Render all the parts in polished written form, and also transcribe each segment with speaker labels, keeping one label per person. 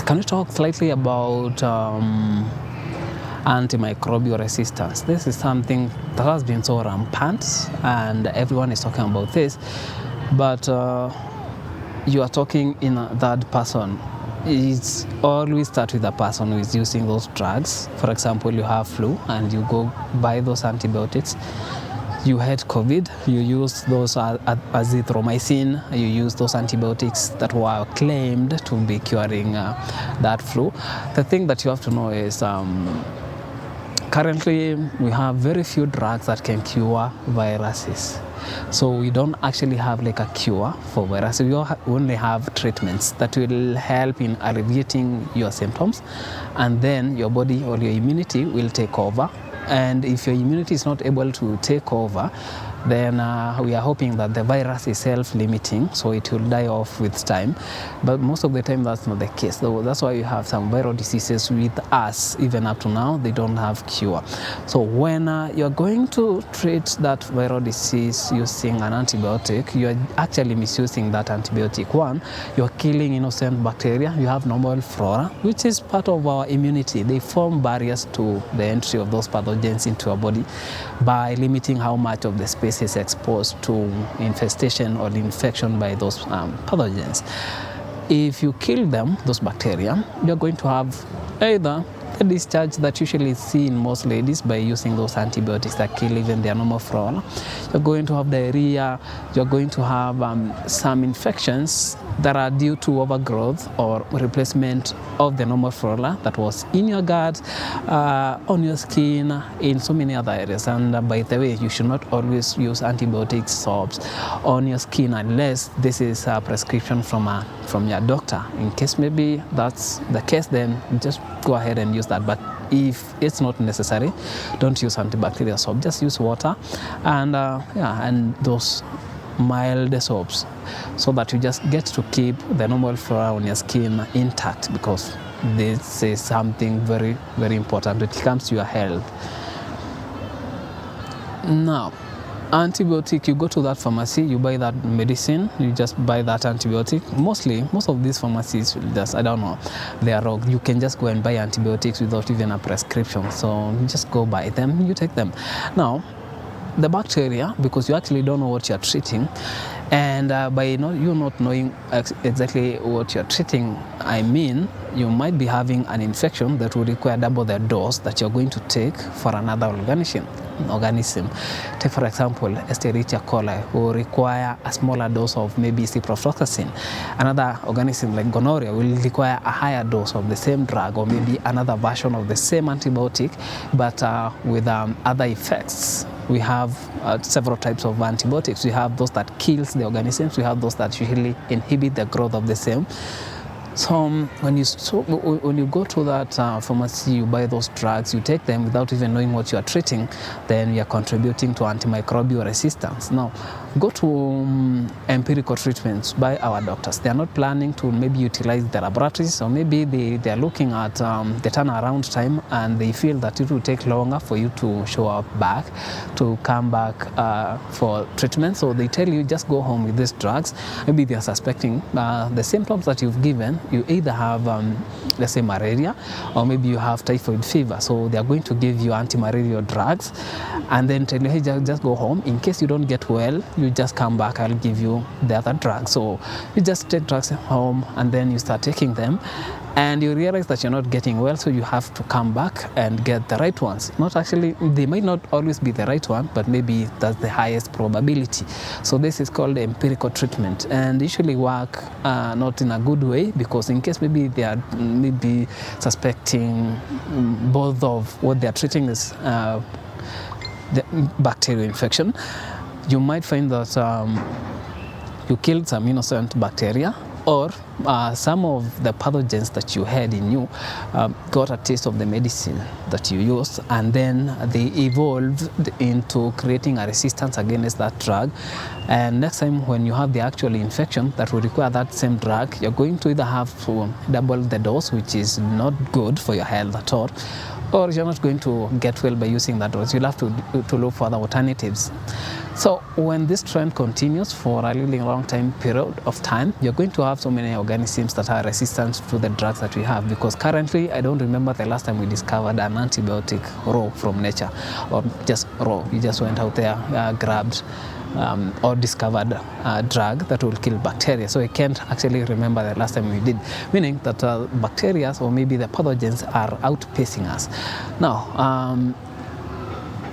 Speaker 1: Can we talk slightly about antimicrobial resistance? This is something that has been so rampant, and everyone is talking about this, but you are talking in a third person. It's always start with a person who is using those drugs. For example, you have flu and you go buy those antibiotics. You had COVID, you use those azithromycin, you use those antibiotics that were claimed to be curing that flu. The thing that you have to know is currently we have very few drugs that can cure viruses. So we don't actually have like a cure for viruses. We only have treatments that will help in alleviating your symptoms, and then your body or your immunity will take over. And if your immunity is not able to take over, then we are hoping that the virus is self-limiting, so it will die off with time. But most of the time that's not the case. So that's why you have some viral diseases with us, even up to now, they don't have cure. So when you're going to treat that viral disease using an antibiotic, you're actually misusing that antibiotic. One, you're killing innocent bacteria. You have normal flora, which is part of our immunity. They form barriers to the entry of those pathogens into our body by limiting how much of the space is exposed to infestation or infection by those pathogens. If you kill them, those bacteria, you're going to have either the discharge that usually is seen in most ladies by using those antibiotics that kill even their normal flora. You're going to have diarrhea, you're going to have some infections that are due to overgrowth or replacement of the normal flora that was in your gut, on your skin, in so many other areas. And by the way, you should not always use antibiotic soaps on your skin unless this is a prescription from your doctor. In case maybe that's the case, then just go ahead and use that. But if it's not necessary, don't use antibacterial soap. Just use water and those mild soaps, so that you just get to keep the normal flora on your skin intact, because this is something very, very important when it comes to your health. Now, antibiotic, you go to that pharmacy, you buy that medicine, you just buy that antibiotic. Most of these pharmacies, just, I don't know, they are wrong. You can just go and buy antibiotics without even a prescription. So just go buy them, you take them. Now, the bacteria, because you actually don't know what you're treating, and by you not knowing exactly what you're treating, I mean, you might be having an infection that will require double the dose that you're going to take for another organism. Take for example, Escherichia coli will require a smaller dose of maybe ciprofloxacin. Another organism like gonorrhea will require a higher dose of the same drug, or maybe another version of the same antibiotic, but with other effects. We have several types of antibiotics. We have those that kills the organisms. We have those that usually inhibit the growth of the same. So when you go to that pharmacy, you buy those drugs, you take them without even knowing what you are treating, then you are contributing to antimicrobial resistance. Now, go to empirical treatments by our doctors. They are not planning to maybe utilize the laboratories, or maybe they are looking at the turnaround time, and they feel that it will take longer for you to show up back, to come back for treatment. So they tell you, just go home with these drugs. Maybe they are suspecting the symptoms that you've given. You either have, let's say, malaria, or maybe you have typhoid fever. So they are going to give you anti-malarial drugs, and then tell you, hey, just go home. In case you don't get well, you just come back, I'll give you the other drugs. So you just take drugs home, and then you start taking them, and you realize that you're not getting well, so you have to come back and get the right ones. Not actually, they might not always be the right one, but maybe that's the highest probability. So this is called empirical treatment, and usually work not in a good way, because in case maybe they are maybe suspecting both of what they are treating is the bacterial infection, you might find that you killed some innocent bacteria, or some of the pathogens that you had in you got a taste of the medicine that you used, and then they evolved into creating a resistance against that drug. And next time when you have the actual infection that will require that same drug, you're going to either have to double the dose, which is not good for your health at all, or you're not going to get well by using that dose. You'll have to look for other alternatives. So when this trend continues for a really long time period of time, you're going to have so many organisms that are resistant to the drugs that we have, because currently I don't remember the last time we discovered an antibiotic raw from nature, or just raw. You just went out there, grabbed or discovered a drug that will kill bacteria. So I can't actually remember the last time we did, meaning that bacteria or maybe the pathogens are outpacing us. Now,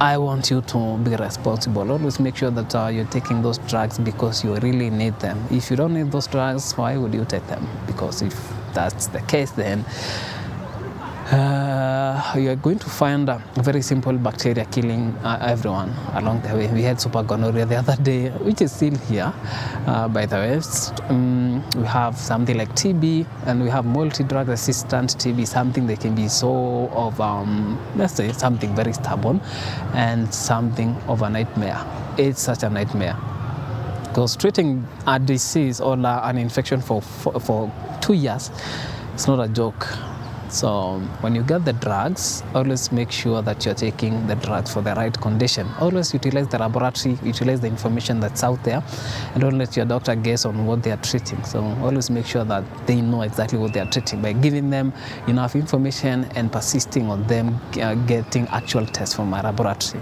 Speaker 1: I want you to be responsible. Always make sure that you're taking those drugs because you really need them. If you don't need those drugs, why would you take them? Because if that's the case, then you are going to find a very simple bacteria killing everyone along the way. We had super gonorrhea the other day, which is still here, by the way. We have something like TB, and we have multi-drug resistant TB, something that can be so of, let's say, something very stubborn and something of a nightmare. It's such a nightmare, because treating a disease or an infection for 2 years, it's not a joke. So when you get the drugs, always make sure that you're taking the drugs for the right condition. Always utilize the laboratory, utilize the information that's out there, and don't let your doctor guess on what they are treating. So always make sure that they know exactly what they are treating by giving them enough information and persisting on them getting actual tests from a laboratory.